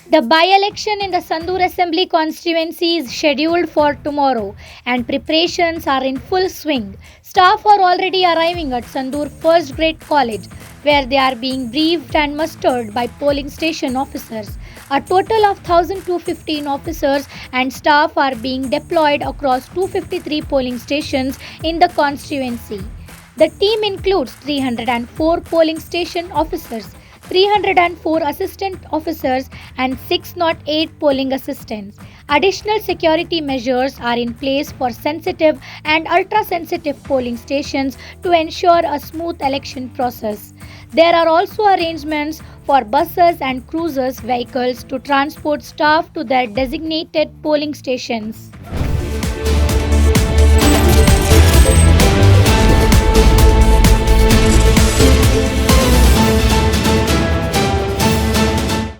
The by-election in the Sandur Assembly constituency is scheduled for tomorrow and preparations are in full swing. Staff are already arriving at Sandur First Grade College where they are being briefed and mustered by polling station officers. A total of 1,215 officers and staff are being deployed across 253 polling stations in the constituency. The team includes 304 polling station officers, 304 assistant officers, and 608 polling assistants. Additional security measures are in place for sensitive and ultra sensitive polling stations to ensure a smooth election process. There are also arrangements for buses and cruisers vehicles to transport staff to their designated polling stations.